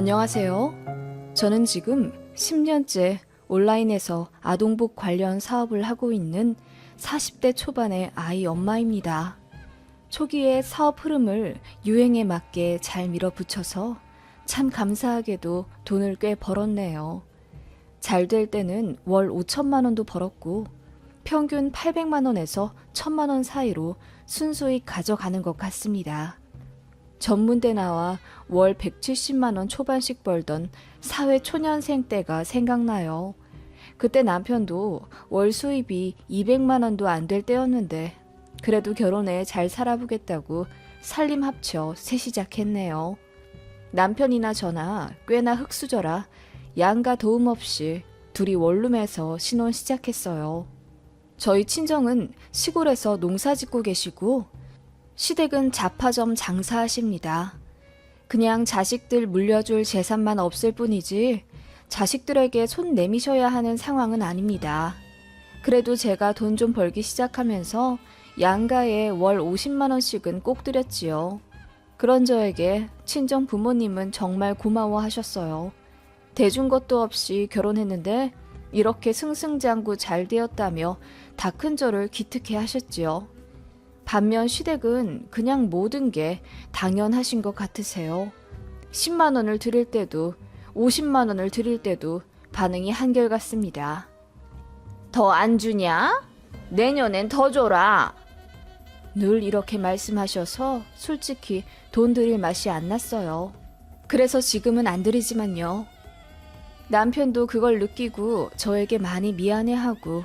안녕하세요. 저는 지금 10년째 온라인에서 아동복 관련 사업을 하고 있는 40대 초반의 아이 엄마입니다. 초기에 사업 흐름을 유행에 맞게 잘 밀어붙여서 참 감사하게도 돈을 꽤 벌었네요. 잘 될 때는 월 5천만 원도 벌었고 평균 800만 원에서 1000만 원 사이로 순수익 가져가는 것 같습니다. 전문대 나와 월 170만 원 초반씩 벌던 사회 초년생 때가 생각나요. 그때 남편도 월 수입이 200만 원도 안 될 때였는데 그래도 결혼해 잘 살아보겠다고 살림 합쳐 새 시작했네요. 남편이나 저나 꽤나 흙수저라 양가 도움 없이 둘이 원룸에서 신혼 시작했어요. 저희 친정은 시골에서 농사 짓고 계시고 시댁은 잡화점 장사하십니다. 그냥 자식들 물려줄 재산만 없을 뿐이지 자식들에게 손 내미셔야 하는 상황은 아닙니다. 그래도 제가 돈 좀 벌기 시작하면서 양가에 월 50만 원씩은 꼭 드렸지요. 그런 저에게 친정 부모님은 정말 고마워하셨어요. 대준 것도 없이 결혼했는데 이렇게 승승장구 잘 되었다며 다 큰 저를 기특해 하셨지요. 반면 시댁은 그냥 모든 게 당연하신 것 같으세요. 10만 원을 드릴 때도 50만 원을 드릴 때도 반응이 한결같습니다. 더 안 주냐? 내년엔 더 줘라. 늘 이렇게 말씀하셔서 솔직히 돈 드릴 맛이 안 났어요. 그래서 지금은 안 드리지만요. 남편도 그걸 느끼고 저에게 많이 미안해하고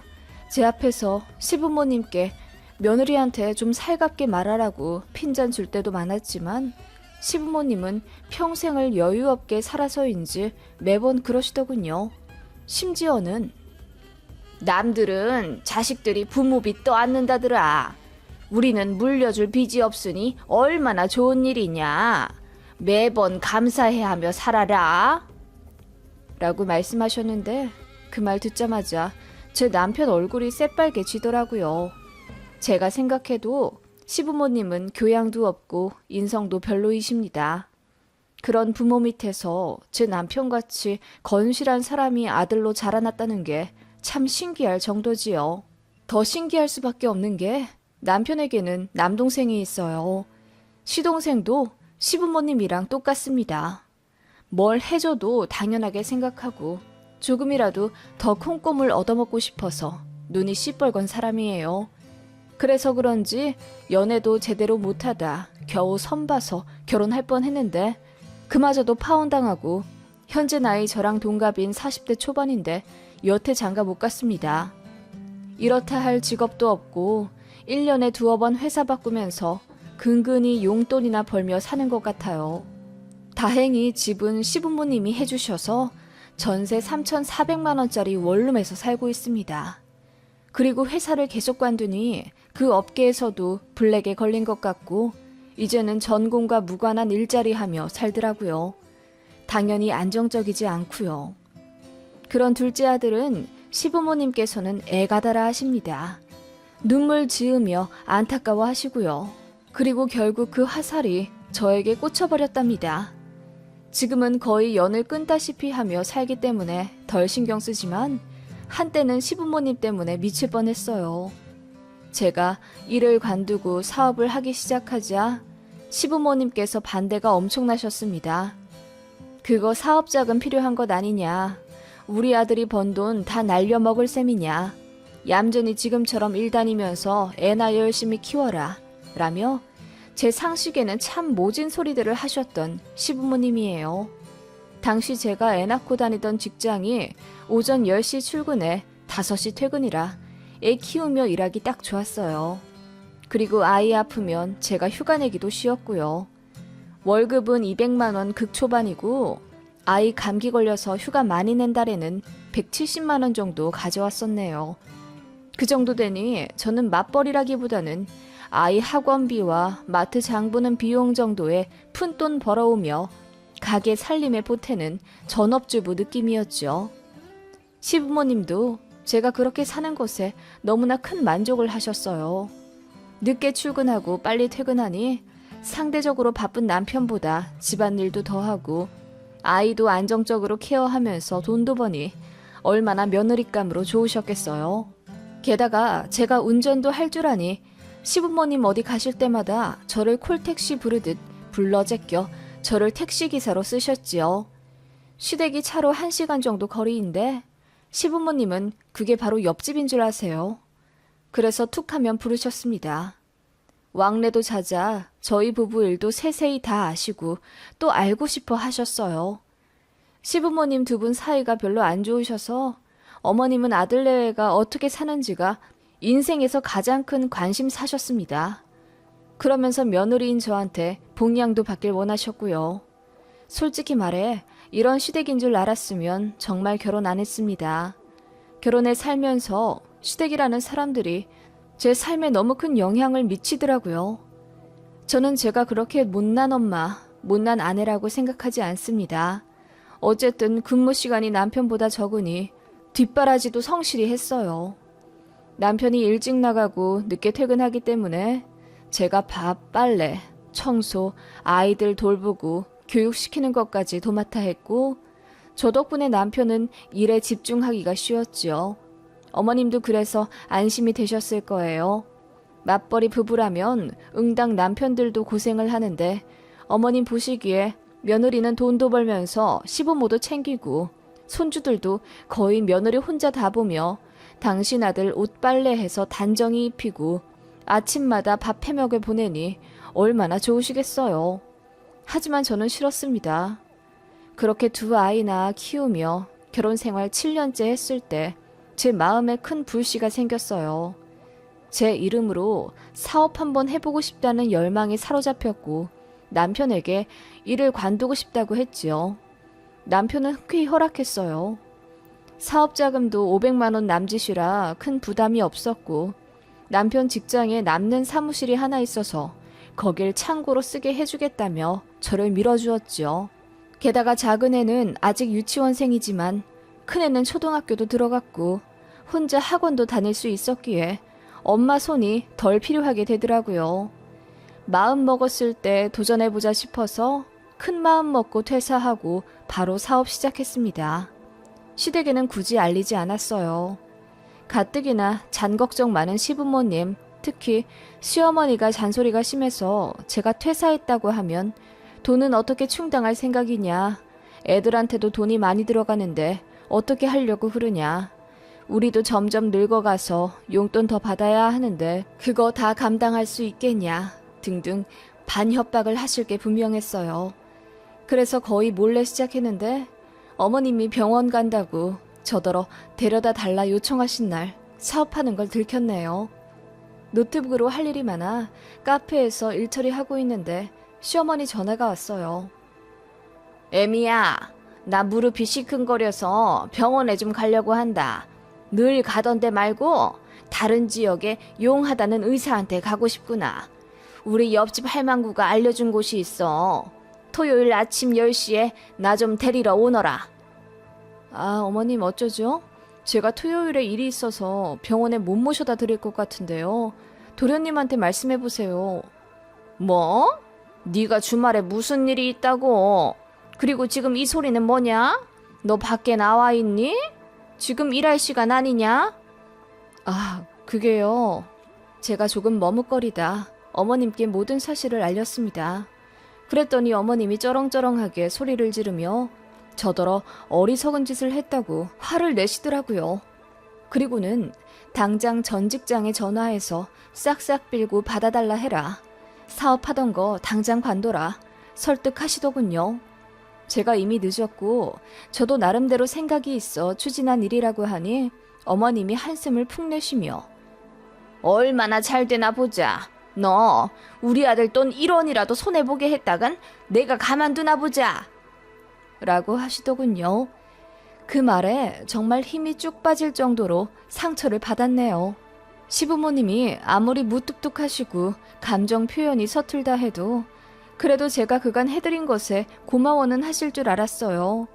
제 앞에서 시부모님께 며느리한테 좀 살갑게 말하라고 핀잔 줄 때도 많았지만 시부모님은 평생을 여유 없게 살아서인지 매번 그러시더군요. 심지어는 남들은 자식들이 부모빚 떠안는다더라. 우리는 물려줄 빚이 없으니 얼마나 좋은 일이냐. 매번 감사해하며 살아라. 라고 말씀하셨는데 그 말 듣자마자 제 남편 얼굴이 새빨개지더라고요. 제가 생각해도 시부모님은 교양도 없고 인성도 별로이십니다. 그런 부모 밑에서 제 남편같이 건실한 사람이 아들로 자라났다는 게 참 신기할 정도지요. 더 신기할 수밖에 없는 게 남편에게는 남동생이 있어요. 시동생도 시부모님이랑 똑같습니다. 뭘 해줘도 당연하게 생각하고 조금이라도 더 콩고물 얻어먹고 싶어서 눈이 시뻘건 사람이에요. 그래서 그런지 연애도 제대로 못하다 겨우 선봐서 결혼할 뻔했는데 그마저도 파혼당하고 현재 나이 저랑 동갑인 40대 초반인데 여태 장가 못 갔습니다. 이렇다 할 직업도 없고 1년에 두어 번 회사 바꾸면서 근근히 용돈이나 벌며 사는 것 같아요. 다행히 집은 시부모님이 해주셔서 전세 3,400만 원짜리 원룸에서 살고 있습니다. 그리고 회사를 계속 관두니 그 업계에서도 블랙에 걸린 것 같고 이제는 전공과 무관한 일자리 하며 살더라고요. 당연히 안정적이지 않고요. 그런 둘째 아들은 시부모님께서는 애가다라 하십니다. 눈물 지으며 안타까워 하시고요. 그리고 결국 그 화살이 저에게 꽂혀버렸답니다. 지금은 거의 연을 끈다시피 하며 살기 때문에 덜 신경 쓰지만 한때는 시부모님 때문에 미칠 뻔했어요. 제가 일을 관두고 사업을 하기 시작하자 시부모님께서 반대가 엄청나셨습니다. 그거 사업 자금 필요한 것 아니냐. 우리 아들이 번 돈 다 날려먹을 셈이냐. 얌전히 지금처럼 일 다니면서 애나 열심히 키워라. 라며 제 상식에는 참 모진 소리들을 하셨던 시부모님이에요. 당시 제가 애 낳고 다니던 직장이 오전 10시 출근에 5시 퇴근이라 애 키우며 일하기 딱 좋았어요. 그리고 아이 아프면 제가 휴가 내기도 쉬웠고요. 월급은 200만 원 극초반이고 아이 감기 걸려서 휴가 많이 낸 달에는 170만 원 정도 가져왔었네요. 그 정도 되니 저는 맞벌이라기보다는 아이 학원비와 마트 장 보는 비용 정도의 푼돈 벌어오며 가게 살림에 보태는 전업주부 느낌이었죠. 시부모님도 제가 그렇게 사는 것에 너무나 큰 만족을 하셨어요. 늦게 출근하고 빨리 퇴근하니 상대적으로 바쁜 남편보다 집안일도 더 하고 아이도 안정적으로 케어하면서 돈도 버니 얼마나 며느리감으로 좋으셨겠어요. 게다가 제가 운전도 할 줄 아니 시부모님 어디 가실 때마다 저를 콜택시 부르듯 불러 제껴 저를 택시기사로 쓰셨지요. 시댁이 차로 1시간 정도 거리인데 시부모님은 그게 바로 옆집인 줄 아세요. 그래서 툭 하면 부르셨습니다. 왕래도 잦아 저희 부부 일도 세세히 다 아시고 또 알고 싶어 하셨어요. 시부모님 두 분 사이가 별로 안 좋으셔서 어머님은 아들내외가 어떻게 사는지가 인생에서 가장 큰 관심사셨습니다. 그러면서 며느리인 저한테 복양도 받길 원하셨고요. 솔직히 말해 이런 시댁인 줄 알았으면 정말 결혼 안 했습니다. 결혼해 살면서 시댁이라는 사람들이 제 삶에 너무 큰 영향을 미치더라고요. 저는 제가 그렇게 못난 엄마, 못난 아내라고 생각하지 않습니다. 어쨌든 근무 시간이 남편보다 적으니 뒷바라지도 성실히 했어요. 남편이 일찍 나가고 늦게 퇴근하기 때문에 제가 밥, 빨래, 청소, 아이들 돌보고 교육시키는 것까지 도맡아 했고 저 덕분에 남편은 일에 집중하기가 쉬웠지요. 어머님도 그래서 안심이 되셨을 거예요. 맞벌이 부부라면 응당 남편들도 고생을 하는데 어머님 보시기에 며느리는 돈도 벌면서 시부모도 챙기고 손주들도 거의 며느리 혼자 다 보며 당신 아들 옷 빨래해서 단정히 입히고 아침마다 밥 해먹여 보내니 얼마나 좋으시겠어요. 하지만 저는 싫었습니다. 그렇게 두 아이나 키우며 결혼 생활 7년째 했을 때 제 마음에 큰 불씨가 생겼어요. 제 이름으로 사업 한번 해보고 싶다는 열망에 사로잡혔고 남편에게 일을 관두고 싶다고 했지요. 남편은 흔쾌히 허락했어요. 사업 자금도 500만 원 남짓이라 큰 부담이 없었고 남편 직장에 남는 사무실이 하나 있어서 거길 창고로 쓰게 해주겠다며 저를 밀어주었지요. 게다가 작은 애는 아직 유치원생이지만 큰애는 초등학교도 들어갔고 혼자 학원도 다닐 수 있었기에 엄마 손이 덜 필요하게 되더라고요. 마음 먹었을 때 도전해보자 싶어서 큰 마음 먹고 퇴사하고 바로 사업 시작했습니다. 시댁에는 굳이 알리지 않았어요. 가뜩이나 잔 걱정 많은 시부모님, 특히 시어머니가 잔소리가 심해서 제가 퇴사했다고 하면 돈은 어떻게 충당할 생각이냐, 애들한테도 돈이 많이 들어가는데 어떻게 하려고 그러냐, 우리도 점점 늙어가서 용돈 더 받아야 하는데 그거 다 감당할 수 있겠냐 등등 반협박을 하실 게 분명했어요. 그래서 거의 몰래 시작했는데 어머님이 병원 간다고 저더러 데려다 달라 요청하신 날 사업하는 걸 들켰네요. 노트북으로 할 일이 많아 카페에서 일 처리하고 있는데 시어머니 전화가 왔어요. 애미야, 나 무릎이 시큰거려서 병원에 좀 가려고 한다. 늘 가던 데 말고 다른 지역에 용하다는 의사한테 가고 싶구나. 우리 옆집 할망구가 알려준 곳이 있어. 토요일 아침 10시에 나 좀 데리러 오너라. 아, 어머님 어쩌죠? 제가 토요일에 일이 있어서 병원에 못 모셔다 드릴 것 같은데요. 도련님한테 말씀해보세요. 뭐? 네가 주말에 무슨 일이 있다고? 그리고 지금 이 소리는 뭐냐? 너 밖에 나와 있니? 지금 일할 시간 아니냐? 아, 그게요. 제가 조금 머뭇거리다 어머님께 모든 사실을 알렸습니다. 그랬더니 어머님이 쩌렁쩌렁하게 소리를 지르며 저더러 어리석은 짓을 했다고 화를 내시더라고요. 그리고는 당장 전 직장에 전화해서 싹싹 빌고 받아달라 해라. 사업하던 거 당장 관둬라. 설득하시더군요. 제가 이미 늦었고 저도 나름대로 생각이 있어 추진한 일이라고 하니 어머님이 한숨을 푹 내쉬며 얼마나 잘 되나 보자. 너 우리 아들 돈 1원이라도 손해보게 했다간 내가 가만두나 보자. 라고 하시더군요. 그 말에 정말 힘이 쭉 빠질 정도로 상처를 받았네요. 시부모님이 아무리 무뚝뚝하시고 감정 표현이 서툴다 해도 그래도 제가 그간 해드린 것에 고마워는 하실 줄 알았어요.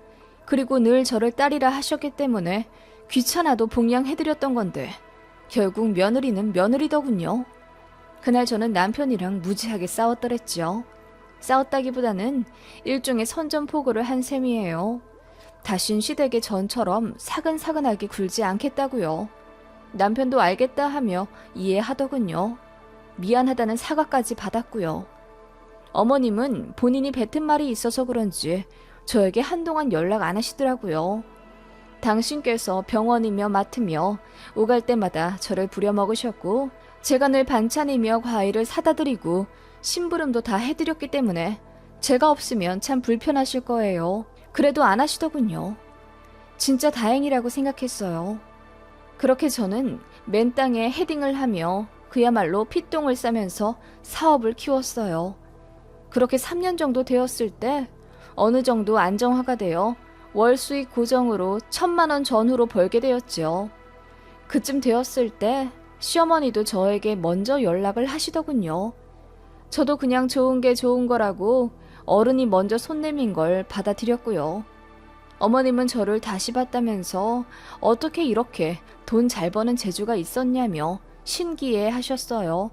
그리고 늘 저를 딸이라 하셨기 때문에 귀찮아도 봉양해드렸던 건데 결국 며느리는 며느리더군요. 그날 저는 남편이랑 무지하게 싸웠더랬죠. 싸웠다기보다는 일종의 선전포고를 한 셈이에요. 다신 시댁의 전처럼 사근사근하게 굴지 않겠다고요. 남편도 알겠다 하며 이해하더군요. 미안하다는 사과까지 받았고요. 어머님은 본인이 뱉은 말이 있어서 그런지 저에게 한동안 연락 안 하시더라고요. 당신께서 병원이며 맡으며 오갈 때마다 저를 부려먹으셨고 제가 늘 반찬이며 과일을 사다 드리고 심부름도 다 해드렸기 때문에 제가 없으면 참 불편하실 거예요. 그래도 안 하시더군요. 진짜 다행이라고 생각했어요. 그렇게 저는 맨 땅에 헤딩을 하며 그야말로 핏똥을 싸면서 사업을 키웠어요. 그렇게 3년 정도 되었을 때 어느 정도 안정화가 되어 월 수익 고정으로 1,000만 원 전후로 벌게 되었죠. 그쯤 되었을 때 시어머니도 저에게 먼저 연락을 하시더군요. 저도 그냥 좋은 게 좋은 거라고 어른이 먼저 손 내민 걸 받아들였고요. 어머님은 저를 다시 봤다면서 어떻게 이렇게 돈 잘 버는 재주가 있었냐며 신기해 하셨어요.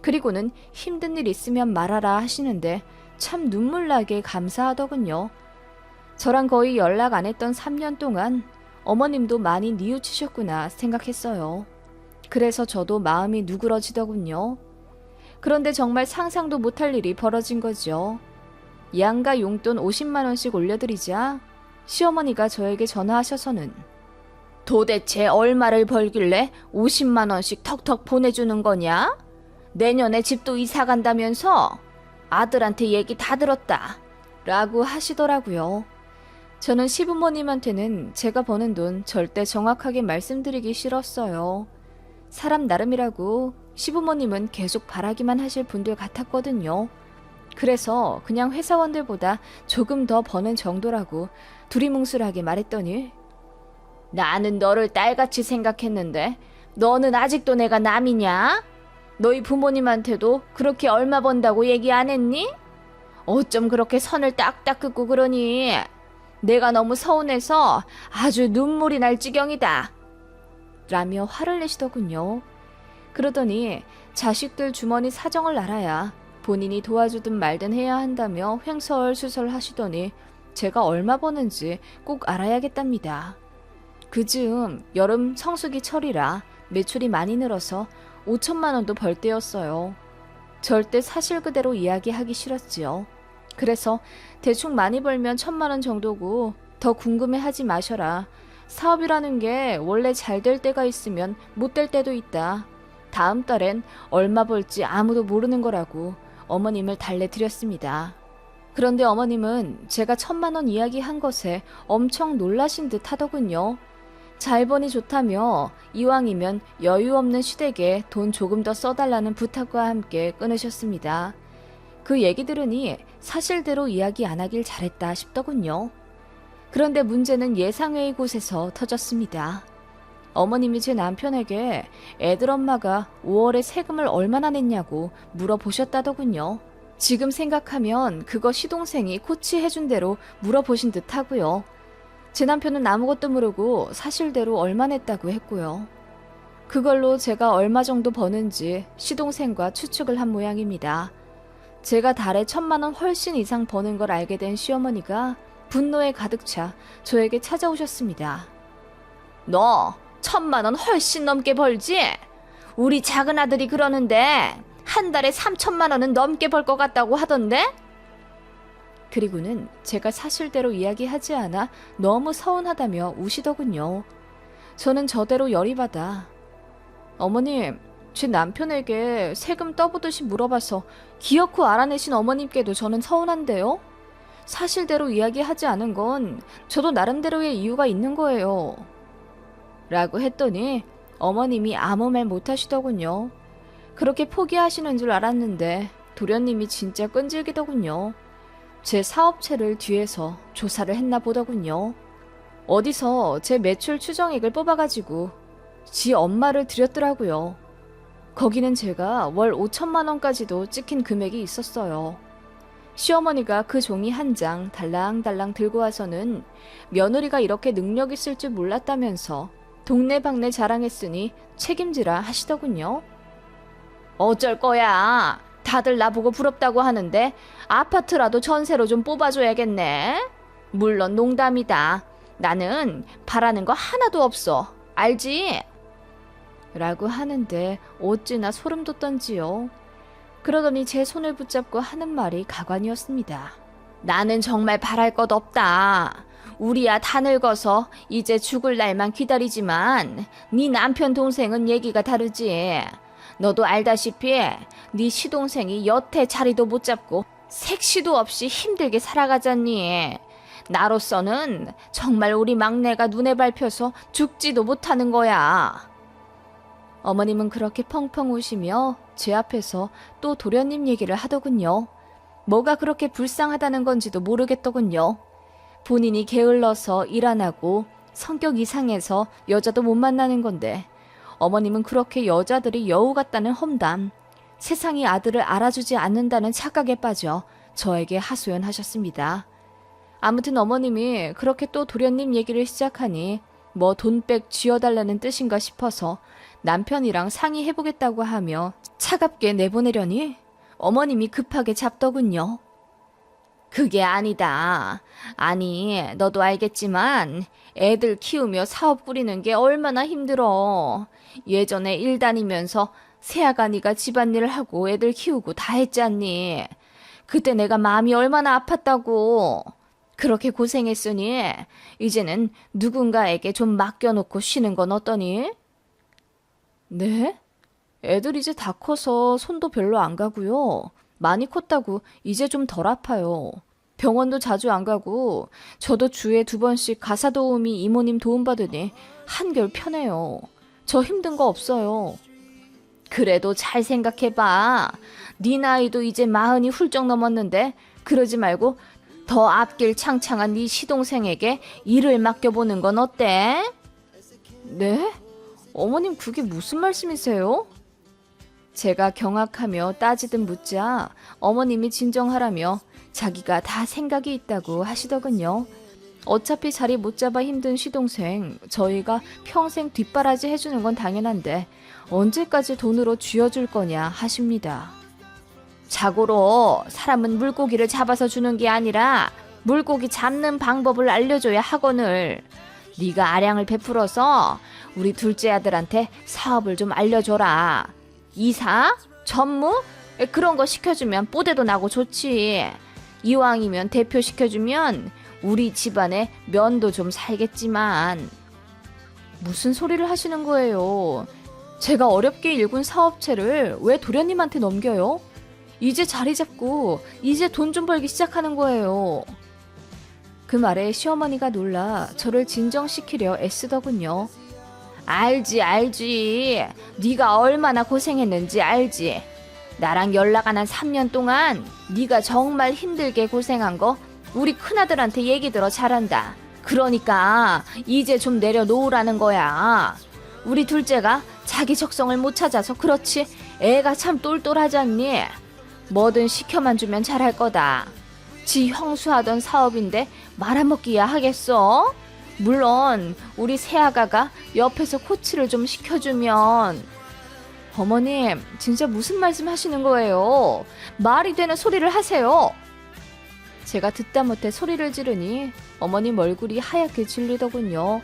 그리고는 힘든 일 있으면 말하라 하시는데 참 눈물나게 감사하더군요. 저랑 거의 연락 안 했던 3년 동안 어머님도 많이 뉘우치셨구나 생각했어요. 그래서 저도 마음이 누그러지더군요. 그런데 정말 상상도 못할 일이 벌어진 거죠. 양가 용돈 50만 원씩 올려드리자 시어머니가 저에게 전화하셔서는 도대체 얼마를 벌길래 50만 원씩 턱턱 보내주는 거냐? 내년에 집도 이사 간다면서? 아들한테 얘기 다 들었다. 라고 하시더라고요. 저는 시부모님한테는 제가 버는 돈 절대 정확하게 말씀드리기 싫었어요. 사람 나름이라고 시부모님은 계속 바라기만 하실 분들 같았거든요. 그래서 그냥 회사원들보다 조금 더 버는 정도라고 두리뭉술하게 말했더니 나는 너를 딸같이 생각했는데 너는 아직도 내가 남이냐? 너희 부모님한테도 그렇게 얼마 번다고 얘기 안 했니? 어쩜 그렇게 선을 딱딱 긋고 그러니? 내가 너무 서운해서 아주 눈물이 날 지경이다. 라며 화를 내시더군요. 그러더니 자식들 주머니 사정을 알아야 본인이 도와주든 말든 해야 한다며 횡설수설 하시더니 제가 얼마 버는지 꼭 알아야겠답니다. 그즈음 여름 성수기 철이라 매출이 많이 늘어서 5천만 원도 벌 때였어요. 절대 사실 그대로 이야기하기 싫었지요. 그래서 대충 많이 벌면 1,000만 원 정도고 더 궁금해하지 마셔라. 사업이라는 게 원래 잘 될 때가 있으면 못 될 때도 있다. 다음 달엔 얼마 벌지 아무도 모르는 거라고 어머님을 달래드렸습니다. 그런데 어머님은 제가 1,000만 원 이야기한 것에 엄청 놀라신 듯 하더군요. 잘 버니 좋다며 이왕이면 여유 없는 시댁에 돈 조금 더 써달라는 부탁과 함께 끊으셨습니다. 그 얘기 들으니 사실대로 이야기 안 하길 잘했다 싶더군요. 그런데 문제는 예상외의 곳에서 터졌습니다. 어머님이 제 남편에게 애들 엄마가 5월에 세금을 얼마나 냈냐고 물어보셨다더군요. 지금 생각하면 그거 시동생이 코치해준 대로 물어보신 듯 하고요. 제 남편은 아무것도 모르고 사실대로 얼마 냈다고 했고요. 그걸로 제가 얼마 정도 버는지 시동생과 추측을 한 모양입니다. 제가 달에 1,000만 원 훨씬 이상 버는 걸 알게 된 시어머니가 분노에 가득 차 저에게 찾아오셨습니다. 너 1,000만 원 훨씬 넘게 벌지? 우리 작은 아들이 그러는데 한 달에 3천만 원은 넘게 벌 것 같다고 하던데? 그리고는 제가 사실대로 이야기하지 않아 너무 서운하다며 우시더군요. 저는 저대로 열이 받아 어머님, 제 남편에게 세금 떠보듯이 물어봐서 기어코 알아내신 어머님께도 저는 서운한데요? 사실대로 이야기하지 않은 건 저도 나름대로의 이유가 있는 거예요. 라고 했더니 어머님이 아무 말 못하시더군요. 그렇게 포기하시는 줄 알았는데 도련님이 진짜 끈질기더군요. 제 사업체를 뒤에서 조사를 했나 보더군요. 어디서 제 매출 추정액을 뽑아가지고 지 엄마를 드렸더라고요. 거기는 제가 월 5천만 원까지도 찍힌 금액이 있었어요. 시어머니가 그 종이 한 장 달랑달랑 들고 와서는 며느리가 이렇게 능력 있을 줄 몰랐다면서 동네방네 자랑했으니 책임지라 하시더군요. 어쩔 거야. 다들 나보고 부럽다고 하는데 아파트라도 전세로 좀 뽑아줘야겠네. 물론 농담이다. 나는 바라는 거 하나도 없어. 알지? 라고 하는데 어찌나 소름 돋던지요. 그러더니 제 손을 붙잡고 하는 말이 가관이었습니다. 나는 정말 바랄 것 없다. 우리야 다 늙어서 이제 죽을 날만 기다리지만 네 남편 동생은 얘기가 다르지. 너도 알다시피 네 시동생이 여태 자리도 못 잡고 색시도 없이 힘들게 살아가잖니. 나로서는 정말 우리 막내가 눈에 밟혀서 죽지도 못하는 거야. 어머님은 그렇게 펑펑 우시며 제 앞에서 또 도련님 얘기를 하더군요. 뭐가 그렇게 불쌍하다는 건지도 모르겠더군요. 본인이 게을러서 일 안 하고 성격 이상해서 여자도 못 만나는 건데 어머님은 그렇게 여자들이 여우 같다는 험담, 세상이 아들을 알아주지 않는다는 착각에 빠져 저에게 하소연하셨습니다. 아무튼 어머님이 그렇게 또 도련님 얘기를 시작하니 뭐 돈백 쥐어달라는 뜻인가 싶어서 남편이랑 상의해보겠다고 하며 차갑게 내보내려니 어머님이 급하게 잡더군요. 그게 아니다. 아니, 너도 알겠지만 애들 키우며 사업 꾸리는 게 얼마나 힘들어. 예전에 일 다니면서 새아가 네가 집안일을 하고 애들 키우고 다 했잖니. 그때 내가 마음이 얼마나 아팠다고. 그렇게 고생했으니 이제는 누군가에게 좀 맡겨놓고 쉬는 건 어떠니? 네? 애들 이제 다 커서 손도 별로 안 가고요. 많이 컸다고 이제 좀 덜 아파요. 병원도 자주 안 가고 저도 주에 2번씩 가사 도우미 이모님 도움받으니 한결 편해요. 저 힘든 거 없어요. 그래도 잘 생각해봐. 네 나이도 이제 40이 훌쩍 넘었는데 그러지 말고 더 앞길 창창한 네 시동생에게 일을 맡겨보는 건 어때? 네? 어머님 그게 무슨 말씀이세요? 제가 경악하며 따지듯 묻자 어머님이 진정하라며 자기가 다 생각이 있다고 하시더군요. 어차피 자리 못 잡아 힘든 시동생 저희가 평생 뒷바라지 해주는 건 당연한데 언제까지 돈으로 쥐어줄 거냐 하십니다. 자고로 사람은 물고기를 잡아서 주는 게 아니라 물고기 잡는 방법을 알려줘야 하거늘. 네가 아량을 베풀어서 우리 둘째 아들한테 사업을 좀 알려줘라. 이사? 전무? 그런 거 시켜주면 뽀대도 나고 좋지. 이왕이면 대표 시켜주면 우리 집안에 면도 좀 살겠지만. 무슨 소리를 하시는 거예요? 제가 어렵게 일군 사업체를 왜 도련님한테 넘겨요? 이제 자리 잡고 이제 돈 좀 벌기 시작하는 거예요. 그 말에 시어머니가 놀라 저를 진정시키려 애쓰더군요. 알지. 네가 얼마나 고생했는지 알지. 나랑 연락 안 한 3년 동안 네가 정말 힘들게 고생한 거 우리 큰아들한테 얘기 들어 잘한다. 그러니까 이제 좀 내려놓으라는 거야. 우리 둘째가 자기 적성을 못 찾아서 그렇지 애가 참 똘똘하잖니. 뭐든 시켜만 주면 잘할 거다. 지 형수하던 사업인데 말아먹기야 하겠어? 물론 우리 새아가가 옆에서 코치를 좀 시켜주면. 어머님 진짜 무슨 말씀 하시는 거예요? 말이 되는 소리를 하세요. 제가 듣다 못해 소리를 지르니 어머님 얼굴이 하얗게 질리더군요.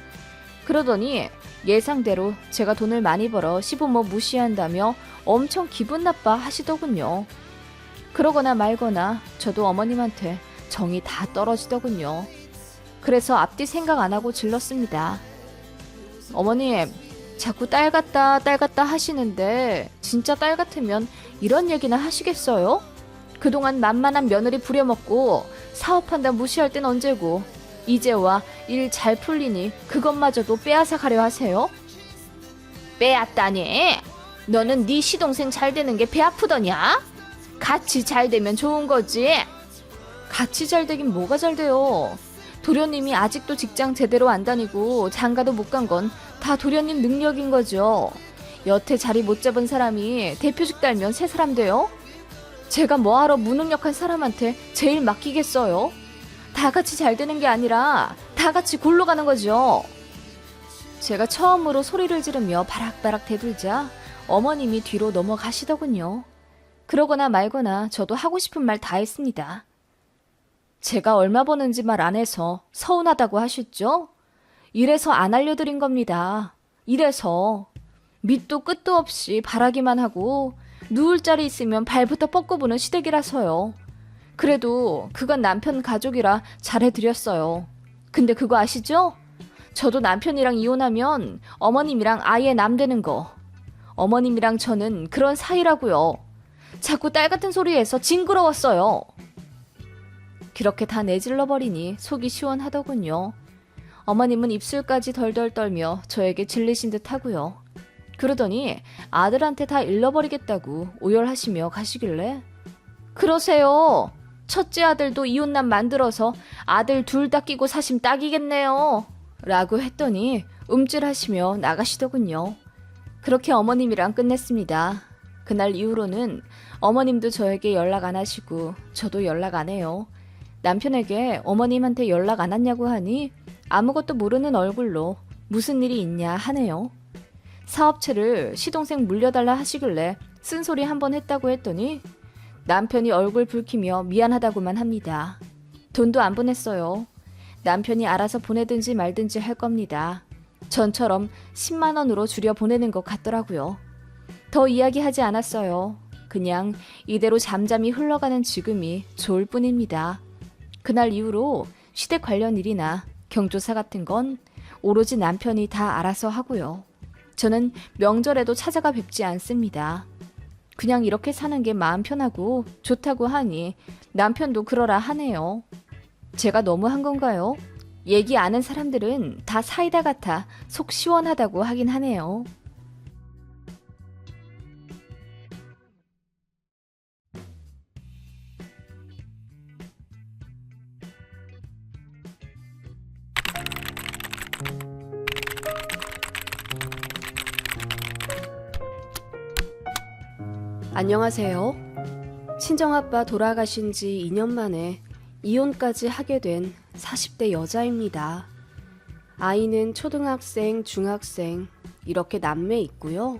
그러더니 예상대로 제가 돈을 많이 벌어 시부모 무시한다며 엄청 기분 나빠 하시더군요. 그러거나 말거나 저도 어머님한테 정이 다 떨어지더군요. 그래서 앞뒤 생각 안 하고 질렀습니다. 어머님, 자꾸 딸 같다 하시는데 진짜 딸 같으면 이런 얘기나 하시겠어요? 그동안 만만한 며느리 부려먹고 사업한다 무시할 땐 언제고 이제와 일 잘 풀리니 그것마저도 빼앗아 가려 하세요? 빼앗다니? 너는 네 시동생 잘 되는 게 배 아프더냐? 같이 잘 되면 좋은 거지. 같이 잘 되긴 뭐가 잘 돼요. 도련님이 아직도 직장 제대로 안 다니고 장가도 못 간 건 다 도련님 능력인 거죠. 여태 자리 못 잡은 사람이 대표직 달면 새 사람 돼요? 제가 뭐하러 무능력한 사람한테 제일 맡기겠어요? 다 같이 잘 되는 게 아니라 다 같이 골로 가는 거죠. 제가 처음으로 소리를 지르며 바락바락 대들자 어머님이 뒤로 넘어가시더군요. 그러거나 말거나 저도 하고 싶은 말 다 했습니다. 제가 얼마 버는지 말 안 해서 서운하다고 하셨죠? 이래서 안 알려드린 겁니다. 이래서 밑도 끝도 없이 바라기만 하고 누울 자리 있으면 발부터 뻗고보는 시댁이라서요. 그래도 그건 남편 가족이라 잘해드렸어요. 근데 그거 아시죠? 저도 남편이랑 이혼하면 어머님이랑 아예 남되는 거. 어머님이랑 저는 그런 사이라고요. 자꾸 딸 같은 소리해서 징그러웠어요. 그렇게 다 내질러버리니 속이 시원하더군요. 어머님은 입술까지 덜덜 떨며 저에게 질리신 듯 하고요. 그러더니 아들한테 다 잃어버리겠다고 오열하시며 가시길래 그러세요. 첫째 아들도 이혼남 만들어서 아들 둘 다 끼고 사심 딱이겠네요. 라고 했더니 움찔하시며 나가시더군요. 그렇게 어머님이랑 끝냈습니다. 그날 이후로는 어머님도 저에게 연락 안 하시고 저도 연락 안 해요. 남편에게 어머님한테 연락 안 왔냐고 하니 아무것도 모르는 얼굴로 무슨 일이 있냐 하네요. 사업체를 시동생 물려달라 하시길래 쓴소리 한번 했다고 했더니 남편이 얼굴 붉히며 미안하다고만 합니다. 돈도 안 보냈어요. 남편이 알아서 보내든지 말든지 할 겁니다. 전처럼 10만 원으로 줄여 보내는 것 같더라고요. 더 이야기하지 않았어요. 그냥 이대로 잠잠히 흘러가는 지금이 좋을 뿐입니다. 그날 이후로 시댁 관련 일이나 경조사 같은 건 오로지 남편이 다 알아서 하고요. 저는 명절에도 찾아가 뵙지 않습니다. 그냥 이렇게 사는 게 마음 편하고 좋다고 하니 남편도 그러라 하네요. 제가 너무 한 건가요? 얘기 아는 사람들은 다 사이다 같아 속 시원하다고 하긴 하네요. 안녕하세요. 친정아빠 돌아가신 지 2년 만에 이혼까지 하게 된 40대 여자입니다. 아이는 초등학생, 중학생 이렇게 남매 있고요.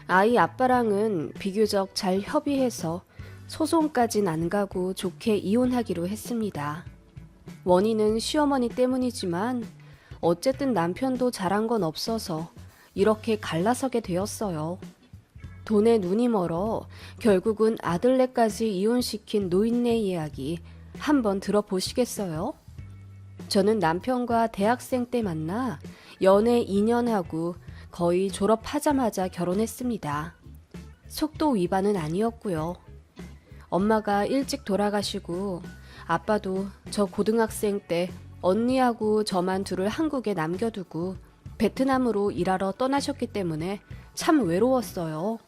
아이 아빠랑은 비교적 잘 협의해서 소송까진 안 가고 좋게 이혼하기로 했습니다. 원인은 시어머니 때문이지만 어쨌든 남편도 잘한 건 없어서 이렇게 갈라서게 되었어요. 돈에 눈이 멀어 결국은 아들네까지 이혼시킨 노인네 이야기 한번 들어보시겠어요? 저는 남편과 대학생 때 만나 연애 2년 하고 거의 졸업하자마자 결혼했습니다. 속도 위반은 아니었고요. 엄마가 일찍 돌아가시고 아빠도 저 고등학생 때 언니하고 저만 둘을 한국에 남겨두고 베트남으로 일하러 떠나셨기 때문에 참 외로웠어요.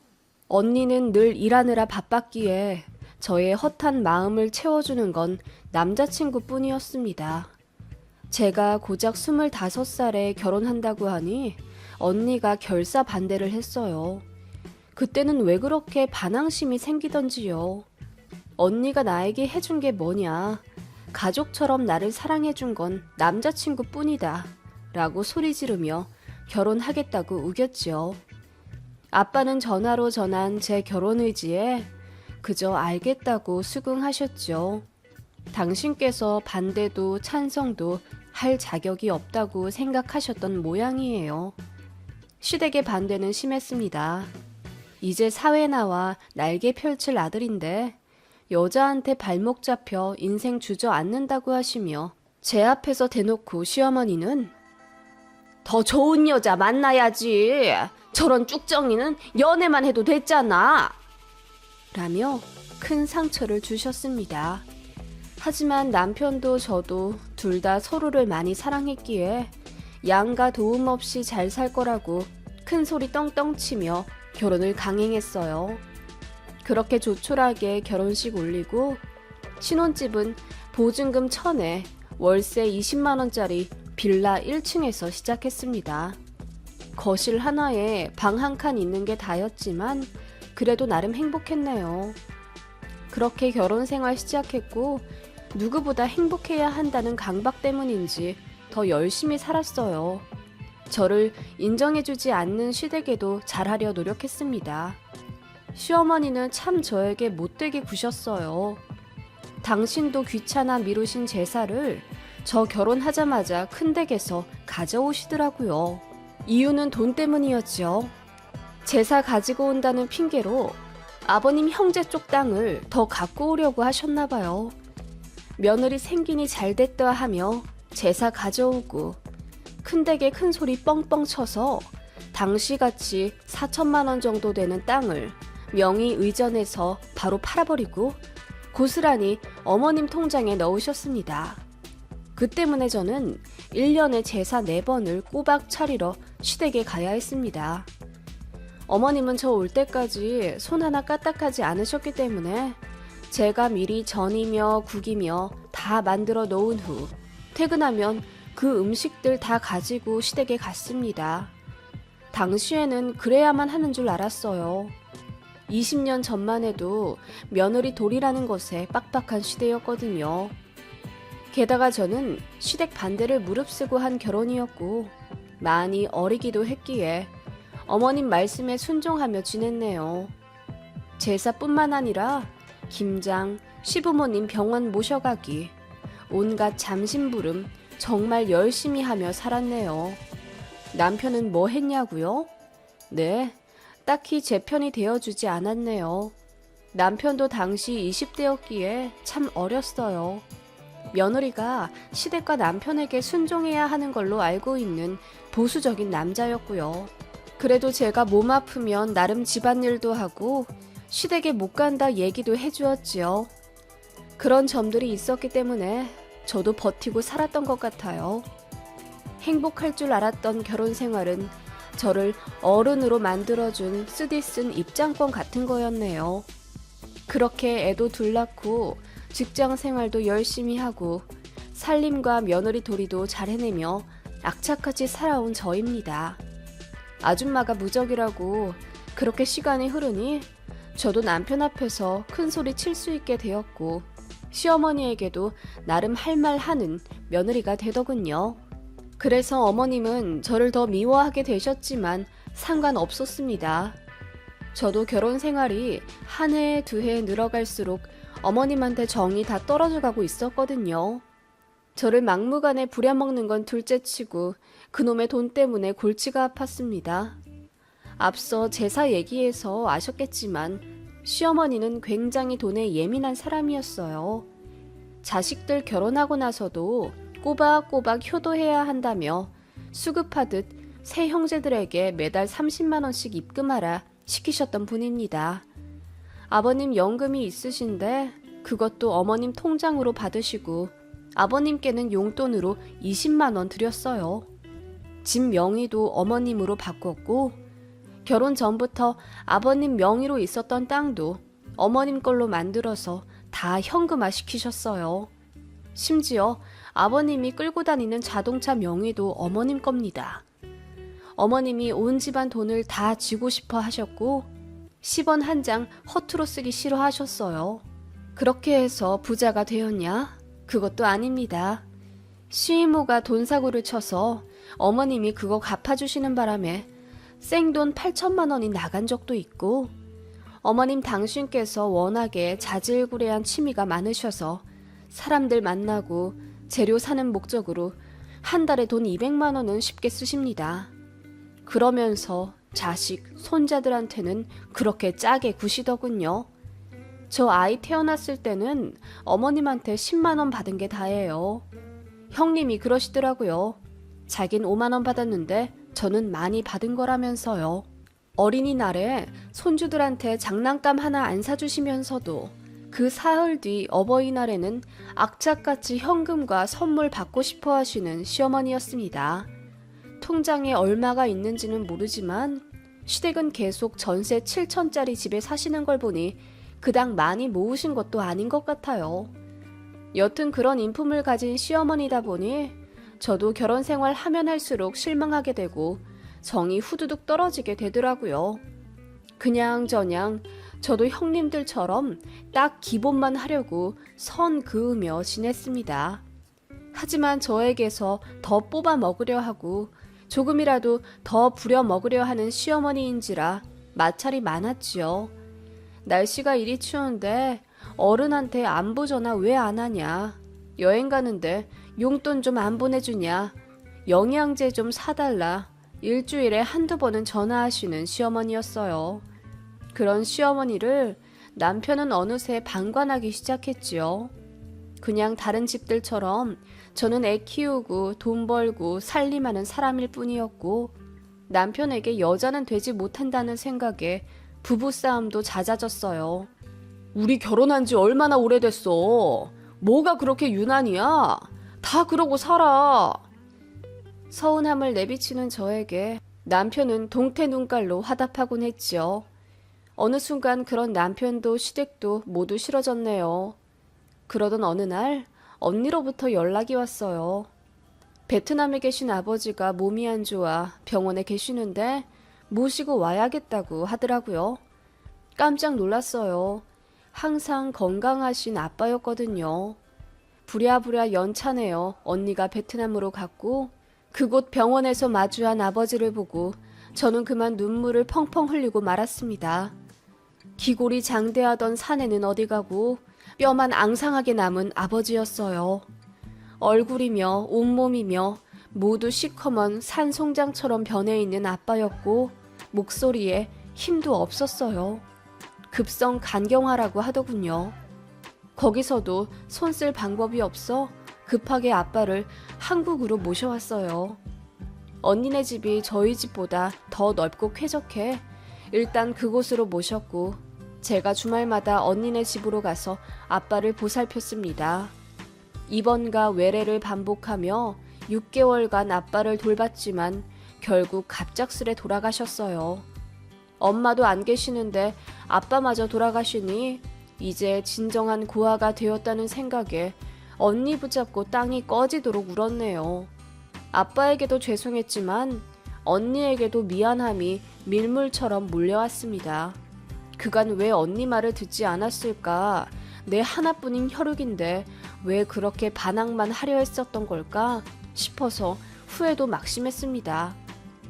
언니는 늘 일하느라 바빴기에 저의 헛한 마음을 채워주는 건 남자친구뿐이었습니다. 제가 고작 25살에 결혼한다고 하니 언니가 결사 반대를 했어요. 그때는 왜 그렇게 반항심이 생기던지요. 언니가 나에게 해준 게 뭐냐. 가족처럼 나를 사랑해준 건 남자친구뿐이다. 라고 소리 지르며 결혼하겠다고 우겼지요. 아빠는 전화로 전한 제 결혼 의지에 그저 알겠다고 수긍하셨죠. 당신께서 반대도 찬성도 할 자격이 없다고 생각하셨던 모양이에요. 시댁의 반대는 심했습니다. 이제 사회 나와 날개 펼칠 아들인데 여자한테 발목 잡혀 인생 주저앉는다고 하시며 제 앞에서 대놓고 시어머니는 더 좋은 여자 만나야지. 저런 쭉정이는 연애만 해도 됐잖아. 라며 큰 상처를 주셨습니다. 하지만 남편도 저도 둘 다 서로를 많이 사랑했기에 양가 도움 없이 잘 살 거라고 큰 소리 떵떵 치며 결혼을 강행했어요. 그렇게 조촐하게 결혼식 올리고 신혼집은 보증금 1,000에 월세 20만 원짜리 빌라 1층에서 시작했습니다. 거실 하나에 방 한 칸 있는 게 다였지만 그래도 나름 행복했네요. 그렇게 결혼 생활 시작했고 누구보다 행복해야 한다는 강박 때문인지 더 열심히 살았어요. 저를 인정해주지 않는 시댁에도 잘하려 노력했습니다. 시어머니는 참 저에게 못되게 구셨어요. 당신도 귀찮아 미루신 제사를 저 결혼하자마자 큰 댁에서 가져오시더라고요. 이유는 돈 때문이었죠. 제사 가지고 온다는 핑계로 아버님 형제 쪽 땅을 더 갖고 오려고 하셨나 봐요. 며느리 생긴이 잘됐다 하며 제사 가져오고 큰댁에 큰 소리 뻥뻥 쳐서 당시같이 4천만 원 정도 되는 땅을 명의 의전해서 바로 팔아버리고 고스란히 어머님 통장에 넣으셨습니다. 그 때문에 저는 1년에 제사 4번을 꼬박 차리러 시댁에 가야 했습니다. 어머님은 저 올 때까지 손 하나 까딱하지 않으셨기 때문에 제가 미리 전이며 국이며 다 만들어 놓은 후 퇴근하면 그 음식들 다 가지고 시댁에 갔습니다. 당시에는 그래야만 하는 줄 알았어요. 20년 전만 해도 며느리 돌이라는 것에 빡빡한 시대였거든요. 게다가 저는 시댁 반대를 무릅쓰고 한 결혼이었고 많이 어리기도 했기에 어머님 말씀에 순종하며 지냈네요. 제사뿐만 아니라 김장, 시부모님 병원 모셔가기, 온갖 잠심부름 정말 열심히 하며 살았네요. 남편은 뭐 했냐고요? 네, 딱히 제 편이 되어주지 않았네요. 남편도 당시 20대였기에 참 어렸어요. 며느리가 시댁과 남편에게 순종해야 하는 걸로 알고 있는 보수적인 남자였고요. 그래도 제가 몸 아프면 나름 집안일도 하고 시댁에 못 간다 얘기도 해주었지요. 그런 점들이 있었기 때문에 저도 버티고 살았던 것 같아요. 행복할 줄 알았던 결혼 생활은 저를 어른으로 만들어준 쓰디쓴 입장권 같은 거였네요. 그렇게 애도 둘 낳고 직장 생활도 열심히 하고 살림과 며느리 도리도 잘 해내며 악착같이 살아온 저입니다. 아줌마가 무적이라고 그렇게 시간이 흐르니 저도 남편 앞에서 큰 소리 칠 수 있게 되었고 시어머니에게도 나름 할 말 하는 며느리가 되더군요. 그래서 어머님은 저를 더 미워하게 되셨지만 상관없었습니다. 저도 결혼 생활이 한 해, 두 해 늘어갈수록 어머님한테 정이 다 떨어져 가고 있었거든요. 저를 막무가내 부려먹는 건 둘째치고 그놈의 돈 때문에 골치가 아팠습니다. 앞서 제사 얘기에서 아셨겠지만 시어머니는 굉장히 돈에 예민한 사람이었어요. 자식들 결혼하고 나서도 꼬박꼬박 효도해야 한다며 수급하듯 새 형제들에게 매달 30만 원씩 입금하라 시키셨던 분입니다. 아버님 연금이 있으신데 그것도 어머님 통장으로 받으시고 아버님께는 용돈으로 20만 원 드렸어요. 집 명의도 어머님으로 바꿨고 결혼 전부터 아버님 명의로 있었던 땅도 어머님 걸로 만들어서 다 현금화 시키셨어요. 심지어 아버님이 끌고 다니는 자동차 명의도 어머님 겁니다. 어머님이 온 집안 돈을 다 쥐고 싶어 하셨고 10원 한 장 허투루 쓰기 싫어하셨어요. 그렇게 해서 부자가 되었냐? 그것도 아닙니다. 시이모가 돈사고를 쳐서 어머님이 그거 갚아주시는 바람에 생돈 8천만 원이 나간 적도 있고 어머님 당신께서 워낙에 자질구레한 취미가 많으셔서 사람들 만나고 재료 사는 목적으로 한 달에 돈 200만 원은 쉽게 쓰십니다. 그러면서 자식, 손자들한테는 그렇게 짜게 구시더군요. 저 아이 태어났을 때는 어머님한테 10만 원 받은 게 다예요. 형님이 그러시더라고요. 자긴 5만 원 받았는데 저는 많이 받은 거라면서요. 어린이날에 손주들한테 장난감 하나 안 사주시면서도 그 사흘 뒤 어버이날에는 악착같이 현금과 선물 받고 싶어 하시는 시어머니였습니다. 통장에 얼마가 있는지는 모르지만 시댁은 계속 전세 7천짜리 집에 사시는 걸 보니 그닥 많이 모으신 것도 아닌 것 같아요. 여튼 그런 인품을 가진 시어머니다 보니 저도 결혼 생활 하면 할수록 실망하게 되고 정이 후두둑 떨어지게 되더라고요. 그냥저냥 저도 형님들처럼 딱 기본만 하려고 선 그으며 지냈습니다. 하지만 저에게서 더 뽑아 먹으려 하고 조금이라도 더 부려 먹으려 하는 시어머니인지라 마찰이 많았지요. 날씨가 이리 추운데 어른한테 안부 전화 왜 안 하냐? 여행 가는데 용돈 좀 안 보내주냐? 영양제 좀 사달라. 일주일에 한두 번은 전화하시는 시어머니였어요. 그런 시어머니를 남편은 어느새 방관하기 시작했지요. 그냥 다른 집들처럼 저는 애 키우고 돈 벌고 살림하는 사람일 뿐이었고, 남편에게 여자는 되지 못한다는 생각에 부부싸움도 잦아졌어요. 우리 결혼한 지 얼마나 오래됐어. 뭐가 그렇게 유난이야? 다 그러고 살아. 서운함을 내비치는 저에게 남편은 동태 눈깔로 화답하곤 했지요. 어느 순간 그런 남편도 시댁도 모두 싫어졌네요. 그러던 어느 날 언니로부터 연락이 왔어요. 베트남에 계신 아버지가 몸이 안 좋아 병원에 계시는데 모시고 와야겠다고 하더라고요. 깜짝 놀랐어요. 항상 건강하신 아빠였거든요. 부랴부랴 연차내어 언니가 베트남으로 갔고, 그곳 병원에서 마주한 아버지를 보고 저는 그만 눈물을 펑펑 흘리고 말았습니다. 기골이 장대하던 사내는 어디 가고 뼈만 앙상하게 남은 아버지였어요. 얼굴이며 온몸이며 모두 시커먼 산송장처럼 변해 있는 아빠였고, 목소리에 힘도 없었어요. 급성 간경화라고 하더군요. 거기서도 손 쓸 방법이 없어 급하게 아빠를 한국으로 모셔왔어요. 언니네 집이 저희 집보다 더 넓고 쾌적해 일단 그곳으로 모셨고, 제가 주말마다 언니네 집으로 가서 아빠를 보살폈습니다. 입원과 외래를 반복하며 6개월간 아빠를 돌봤지만 결국 갑작스레 돌아가셨어요. 엄마도 안 계시는데 아빠마저 돌아가시니 이제 진정한 고아가 되었다는 생각에 언니 붙잡고 땅이 꺼지도록 울었네요. 아빠에게도 죄송했지만 언니에게도 미안함이 밀물처럼 몰려왔습니다. 그간 왜 언니 말을 듣지 않았을까? 내 하나뿐인 혈육인데 왜 그렇게 반항만 하려 했었던 걸까 싶어서 후회도 막심했습니다.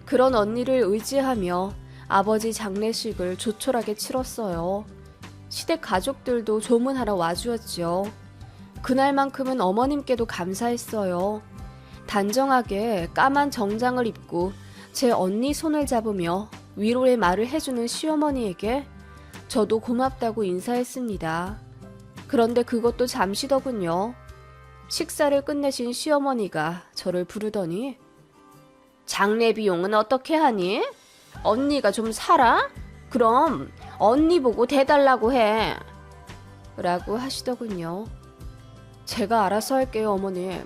그런 언니를 의지하며 아버지 장례식을 조촐하게 치렀어요. 시댁 가족들도 조문하러 와주었지요. 그날만큼은 어머님께도 감사했어요. 단정하게 까만 정장을 입고 제 언니 손을 잡으며 위로의 말을 해주는 시어머니에게 저도 고맙다고 인사했습니다. 그런데 그것도 잠시더군요. 식사를 끝내신 시어머니가 저를 부르더니 장례 비용은 어떻게 하니? 언니가 좀 살아? 그럼 언니 보고 대달라고 해. 라고 하시더군요. 제가 알아서 할게요, 어머님.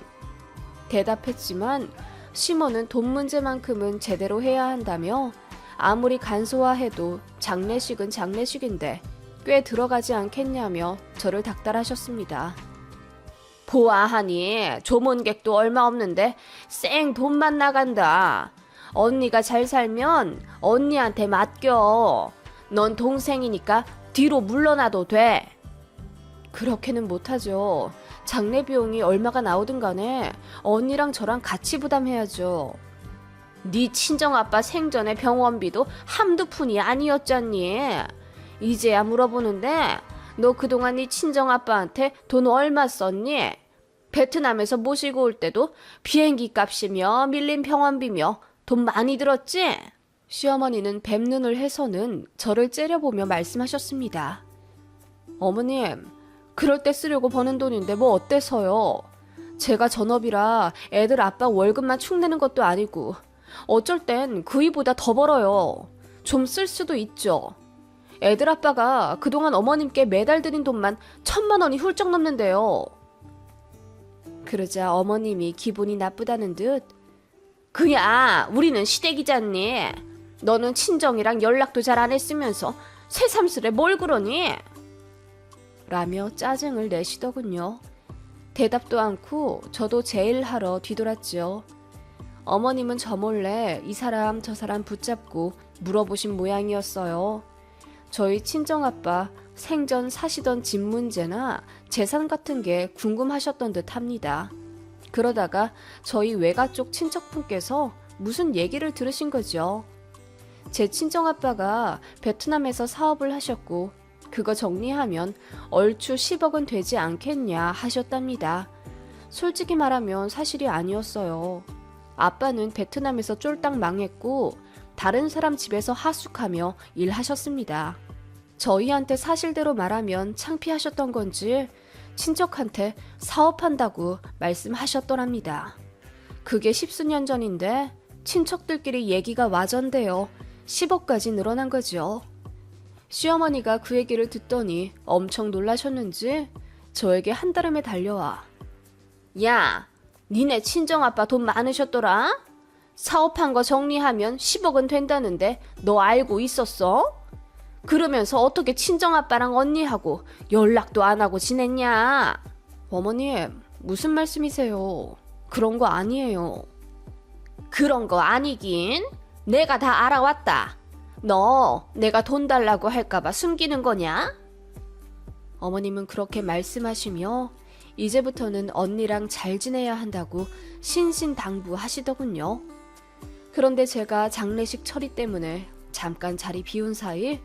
대답했지만 시모는 돈 문제만큼은 제대로 해야 한다며 아무리 간소화해도 장례식은 장례식인데 꽤 들어가지 않겠냐며 저를 닥달하셨습니다. 보아하니 조문객도 얼마 없는데 쌩 돈만 나간다. 언니가 잘 살면 언니한테 맡겨. 넌 동생이니까 뒤로 물러나도 돼. 그렇게는 못하죠. 장례 비용이 얼마가 나오든 간에 언니랑 저랑 같이 부담해야죠. 네 친정아빠 생전에 병원비도 한두 푼이 아니었잖니. 이제야 물어보는데 너 그동안 네 친정아빠한테 돈 얼마 썼니? 베트남에서 모시고 올 때도 비행기 값이며 밀린 병원비며 돈 많이 들었지? 시어머니는 뱀눈을 해서는 저를 째려보며 말씀하셨습니다. 어머님, 그럴 때 쓰려고 버는 돈인데 뭐 어때서요? 제가 전업이라 애들 아빠 월급만 축 내는 것도 아니고 어쩔 땐 그이보다 더 벌어요. 좀 쓸 수도 있죠. 애들 아빠가 그동안 어머님께 매달 드린 돈만 1,000만 원이 훌쩍 넘는데요. 그러자 어머님이 기분이 나쁘다는 듯 그야 우리는 시댁이잖니. 너는 친정이랑 연락도 잘 안 했으면서 새삼스레 뭘 그러니? 라며 짜증을 내시더군요. 대답도 않고 저도 제 일 하러 뒤돌았지요. 어머님은 저 몰래 이 사람 저 사람 붙잡고 물어보신 모양이었어요. 저희 친정아빠 생전 사시던 집 문제나 재산 같은 게 궁금하셨던 듯 합니다. 그러다가 저희 외가 쪽 친척분께서 무슨 얘기를 들으신 거죠. 제 친정아빠가 베트남에서 사업을 하셨고 그거 정리하면 얼추 10억은 되지 않겠냐 하셨답니다. 솔직히 말하면 사실이 아니었어요. 아빠는 베트남에서 쫄딱 망했고 다른 사람 집에서 하숙하며 일하셨습니다. 저희한테 사실대로 말하면 창피하셨던 건지 친척한테 사업한다고 말씀하셨더랍니다. 그게 10수년 전인데 친척들끼리 얘기가 와전되어 10억까지 늘어난 거죠. 시어머니가 그 얘기를 듣더니 엄청 놀라셨는지 저에게 한달음에 달려와 야, 니네 친정아빠 돈 많으셨더라? 사업한 거 정리하면 10억은 된다는데 너 알고 있었어? 그러면서 어떻게 친정아빠랑 언니하고 연락도 안 하고 지냈냐? 어머님, 무슨 말씀이세요? 그런 거 아니에요. 그런 거 아니긴? 내가 다 알아왔다. 너 내가 돈 달라고 할까봐 숨기는 거냐? 어머님은 그렇게 말씀하시며 이제부터는 언니랑 잘 지내야 한다고 신신당부하시더군요. 그런데 제가 장례식 처리 때문에 잠깐 자리 비운 사이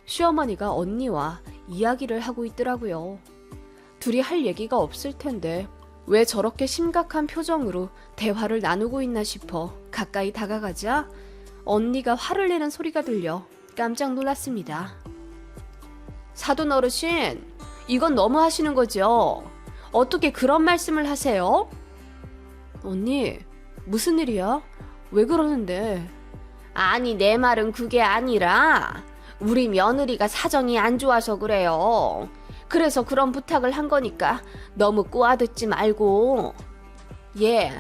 시어머니가 언니와 이야기를 하고 있더라고요. 둘이 할 얘기가 없을 텐데 왜 저렇게 심각한 표정으로 대화를 나누고 있나 싶어 가까이 다가가자 언니가 화를 내는 소리가 들려 깜짝 놀랐습니다. 사돈 어르신, 이건 너무 하시는 거죠? 어떻게 그런 말씀을 하세요? 언니, 무슨 일이야? 왜 그러는데? 아니, 내 말은 그게 아니라 우리 며느리가 사정이 안 좋아서 그래요. 그래서 그런 부탁을 한 거니까 너무 꼬아듣지 말고. 예,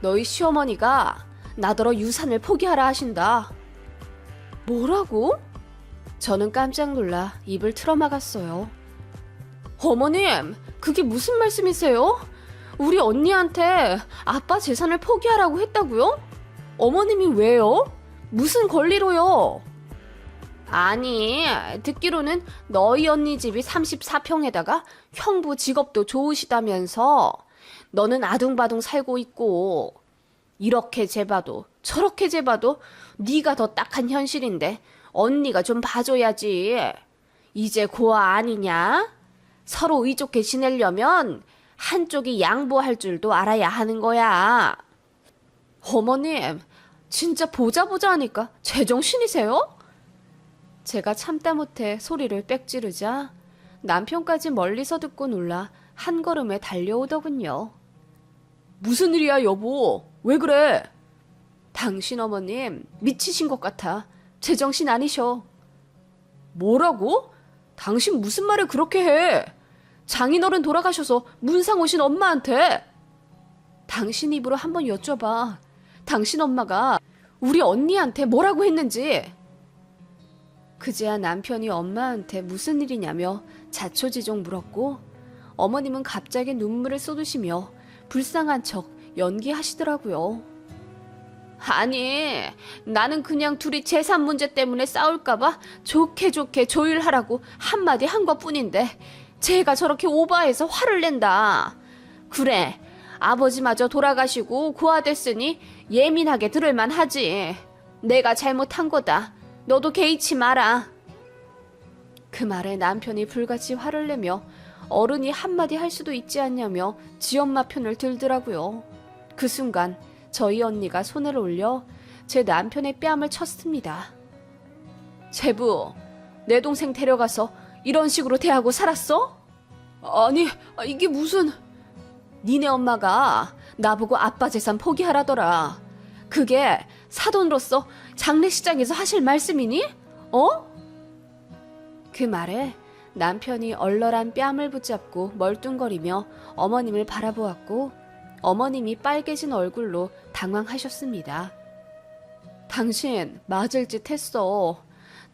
너희 시어머니가 나더러 유산을 포기하라 하신다. 뭐라고? 저는 깜짝 놀라 입을 틀어막았어요. 어머님, 그게 무슨 말씀이세요? 우리 언니한테 아빠 재산을 포기하라고 했다고요? 어머님이 왜요? 무슨 권리로요? 아니, 듣기로는 너희 언니 집이 34평에다가 형부 직업도 좋으시다면서 너는 아둥바둥 살고 있고 이렇게 재봐도 저렇게 재봐도 네가 더 딱한 현실인데 언니가 좀 봐줘야지. 이제 고아 아니냐? 서로 의좋게 지내려면 한쪽이 양보할 줄도 알아야 하는 거야. 어머님, 진짜 보자 하니까 제정신이세요? 제가 참다 못해 소리를 빽 지르자 남편까지 멀리서 듣고 놀라 한 걸음에 달려오더군요. 무슨 일이야, 여보? 왜 그래? 당신 어머님 미치신 것 같아. 제정신 아니셔. 뭐라고? 당신 무슨 말을 그렇게 해? 장인어른 돌아가셔서 문상 오신 엄마한테. 당신 입으로 한번 여쭤봐. 당신 엄마가 우리 언니한테 뭐라고 했는지. 그제야 남편이 엄마한테 무슨 일이냐며 자초지종 물었고 어머님은 갑자기 눈물을 쏟으시며 불쌍한 척 연기하시더라고요. 아니, 나는 그냥 둘이 재산 문제 때문에 싸울까봐 좋게 조율하라고 한마디 한 것뿐인데 쟤가 저렇게 오바해서 화를 낸다. 그래, 아버지마저 돌아가시고 고아됐으니 예민하게 들을만 하지. 내가 잘못한 거다. 너도 개의치 마라. 그 말에 남편이 불같이 화를 내며 어른이 한마디 할 수도 있지 않냐며 지엄마 편을 들더라고요. 그 순간 저희 언니가 손을 올려 제 남편의 뺨을 쳤습니다. 제부, 내 동생 데려가서 이런 식으로 대하고 살았어? 아니, 이게 무슨... 니네 엄마가 나보고 아빠 재산 포기하라더라. 그게 사돈으로서 장례식장에서 하실 말씀이니? 어? 그 말에 남편이 얼얼한 뺨을 붙잡고 멀뚱거리며 어머님을 바라보았고 어머님이 빨개진 얼굴로 당황하셨습니다. 당신 맞을 짓 했어.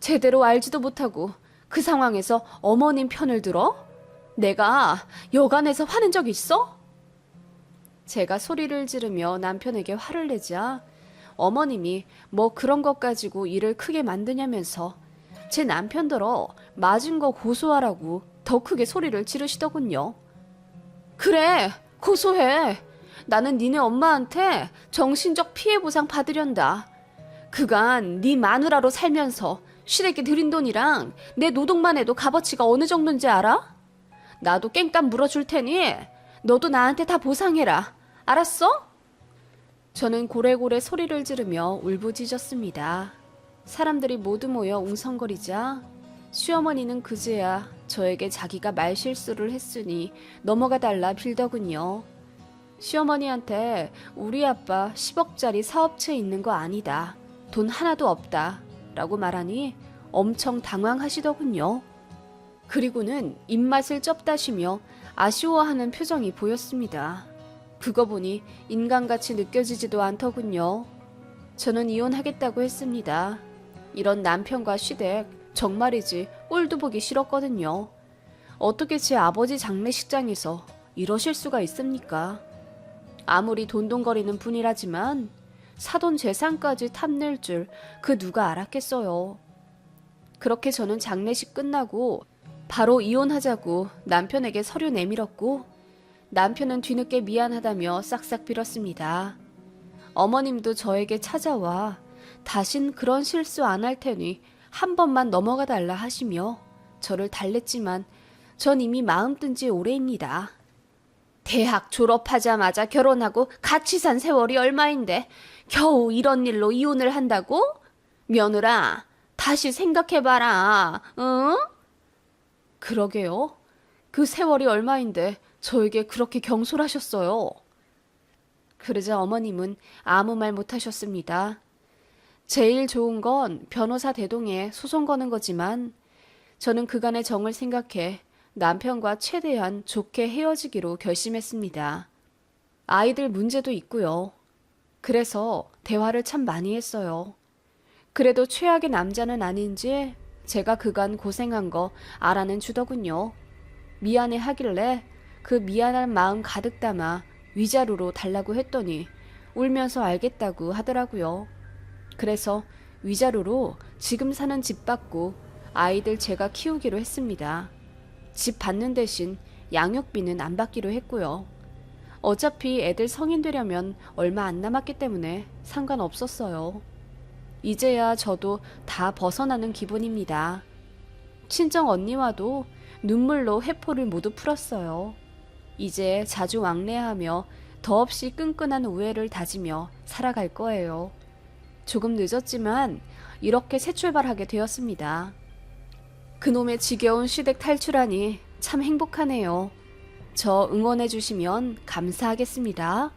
제대로 알지도 못하고 그 상황에서 어머님 편을 들어? 내가 여간해서 화낸 적 있어? 제가 소리를 지르며 남편에게 화를 내자 어머님이 뭐 그런 것 가지고 일을 크게 만드냐면서 제 남편더러 맞은 거 고소하라고 더 크게 소리를 지르시더군요. 그래, 고소해. 나는 니네 엄마한테 정신적 피해 보상 받으련다. 그간 네 마누라로 살면서 시댁에 들인 돈이랑 내 노동만 해도 값어치가 어느 정도인지 알아? 나도 깽값 물어줄 테니 너도 나한테 다 보상해라. 알았어? 저는 고래고래 소리를 지르며 울부짖었습니다. 사람들이 모두 모여 웅성거리자 시어머니는 그제야 저에게 자기가 말실수를 했으니 넘어가 달라 빌더군요. 시어머니한테 우리 아빠 10억짜리 사업체 있는 거 아니다. 돈 하나도 없다. 라고 말하니 엄청 당황하시더군요. 그리고는 입맛을 쩝다시며 아쉬워하는 표정이 보였습니다. 그거 보니 인간같이 느껴지지도 않더군요. 저는 이혼하겠다고 했습니다. 이런 남편과 시댁 정말이지 꼴도 보기 싫었거든요. 어떻게 제 아버지 장례식장에서 이러실 수가 있습니까? 아무리 돈돈거리는 분이라지만 사돈 재산까지 탐낼 줄 그 누가 알았겠어요. 그렇게 저는 장례식 끝나고 바로 이혼하자고 남편에게 서류 내밀었고 남편은 뒤늦게 미안하다며 싹싹 빌었습니다. 어머님도 저에게 찾아와 다신 그런 실수 안 할 테니 한 번만 넘어가 달라 하시며 저를 달랬지만 전 이미 마음 뜬 지 오래입니다. 대학 졸업하자마자 결혼하고 같이 산 세월이 얼마인데 겨우 이런 일로 이혼을 한다고? 며느라, 다시 생각해봐라, 응? 그러게요. 그 세월이 얼마인데 저에게 그렇게 경솔하셨어요. 그러자 어머님은 아무 말 못하셨습니다. 제일 좋은 건 변호사 대동에 소송 거는 거지만 저는 그간의 정을 생각해 남편과 최대한 좋게 헤어지기로 결심했습니다. 아이들 문제도 있고요. 그래서 대화를 참 많이 했어요. 그래도 최악의 남자는 아닌지 제가 그간 고생한 거 알아는 주더군요. 미안해 하길래 그 미안한 마음 가득 담아 위자료로 달라고 했더니 울면서 알겠다고 하더라고요. 그래서 위자료로 지금 사는 집 받고 아이들 제가 키우기로 했습니다. 집 받는 대신 양육비는 안 받기로 했고요. 어차피 애들 성인 되려면 얼마 안 남았기 때문에 상관없었어요. 이제야 저도 다 벗어나는 기분입니다. 친정 언니와도 눈물로 회포를 모두 풀었어요. 이제 자주 왕래하며 더없이 끈끈한 우애를 다지며 살아갈 거예요. 조금 늦었지만 이렇게 새 출발하게 되었습니다. 그놈의 지겨운 시댁 탈출하니 참 행복하네요. 저 응원해 주시면 감사하겠습니다.